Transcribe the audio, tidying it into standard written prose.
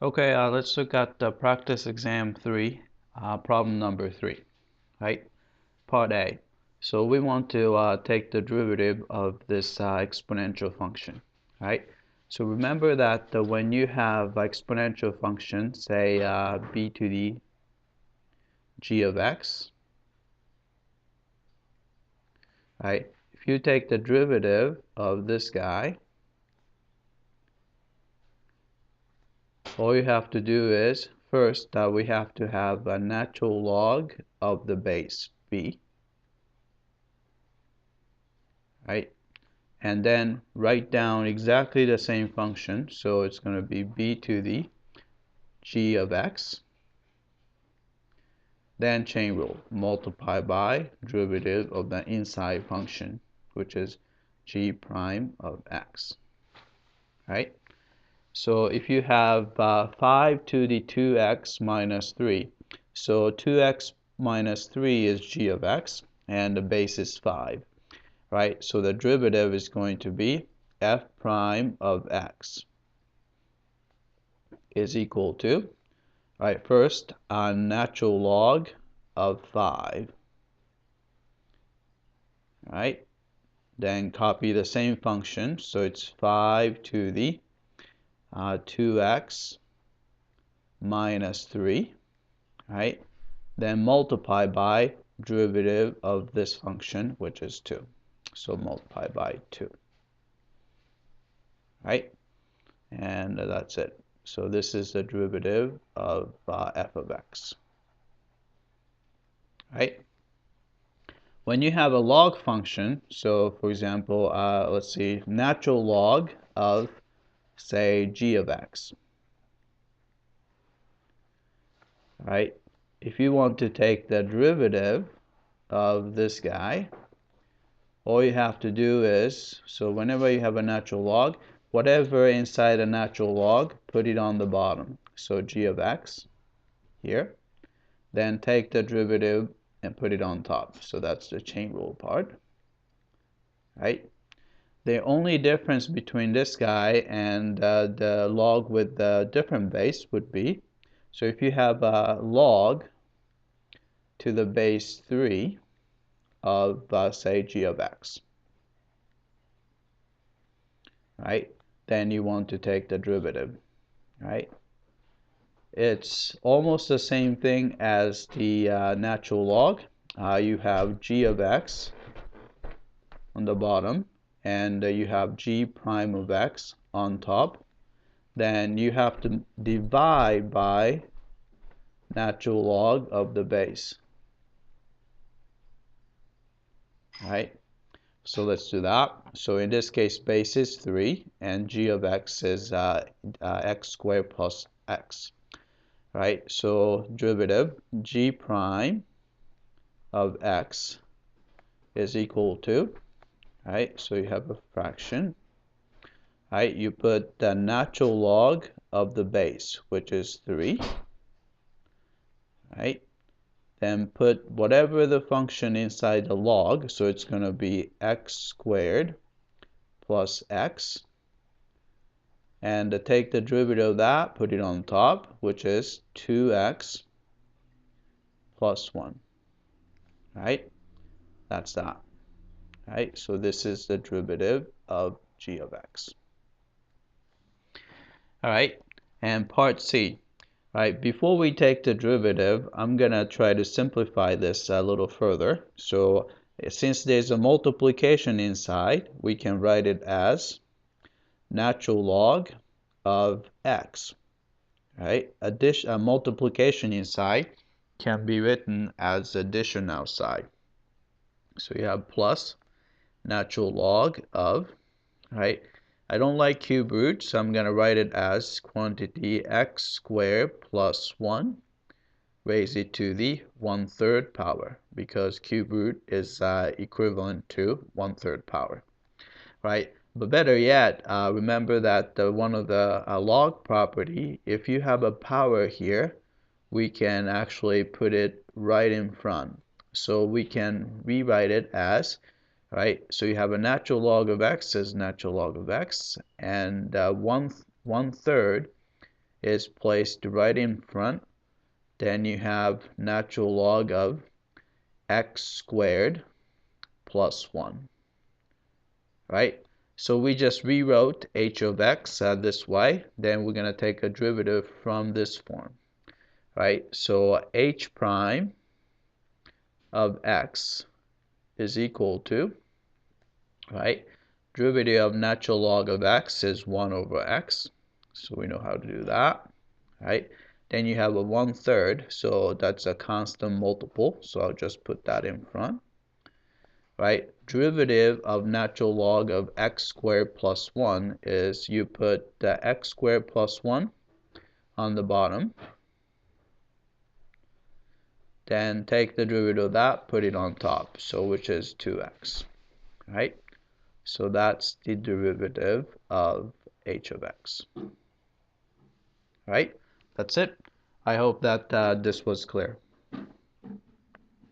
Okay, let's look at practice exam 3, problem number 3, right? Part A. So we want to take the derivative of this exponential function, right? So remember that when you have exponential function, say b to the g of x, right? If you take the derivative of this guy, all you have to do is, first, we have to have a natural log of the base b, right? And then write down exactly the same function. So it's going to be b to the g of x. Then chain rule, multiply by derivative of the inside function, which is g prime of x, right? So if you have 5 to the 2x minus 3, so 2x minus 3 is g of x, and the base is 5, right? So the derivative is going to be f prime of x is equal to, right, first, a natural log of 5, right? Then copy the same function, so it's 5 to the 2x minus 3, right? Then multiply by derivative of this function, which is 2. So multiply by 2, right? And that's it. So this is the derivative of f of x, right? When you have a log function, so for example, let's see, natural log of, say, g of x, right? If you want to take the derivative of this guy, all you have to do is, so whenever you have a natural log, whatever inside a natural log, put it on the bottom. So g of x here, then take the derivative and put it on top. So that's the chain rule part, right? The only difference between this guy and the log with the different base would be, so if you have a log to the base 3 of, say, g of x, right? Then you want to take the derivative, right? It's almost the same thing as the natural log. You have g of x on the bottom, and you have g prime of x on top. Then you have to divide by natural log of the base, right? So let's do that. So in this case, base is 3, and g of x is x squared plus x, right? So derivative g prime of x is equal to, right? So you have a fraction, right? You put the natural log of the base, which is 3, right? Then put whatever the function inside the log, so it's going to be x squared plus x, and to take the derivative of that, put it on top, which is 2x plus 1, right? That's that, right? So this is the derivative of g of x. All right, and part C. Right, before we take the derivative, I'm going to try to simplify this a little further. So since there's a multiplication inside, we can write it as natural log of x. Right? Multiplication inside can be written as addition outside. So you have plus natural log of, right? I don't like cube root, so I'm going to write it as quantity x squared plus 1 raise it to the 1/3 power, because cube root is equivalent to 1/3 power, right? But better yet, remember that one of the log property, if you have a power here, we can actually put it right in front. So we can rewrite it as, right? So you have a natural log of x is natural log of x, and 1/3 is placed right in front. Then you have natural log of x squared plus 1, right? So we just rewrote h of x this way. Then we're going to take a derivative from this form, right? So h prime of x is equal to, right? Derivative of natural log of x is 1 over x. So we know how to do that, right? Then you have a 1/3, so that's a constant multiple. So I'll just put that in front, right? Derivative of natural log of x squared plus 1 is you put the x squared plus 1 on the bottom. Then take the derivative of that, put it on top, so which is 2x, right? So that's the derivative of h of x, right? That's it. I hope that this was clear.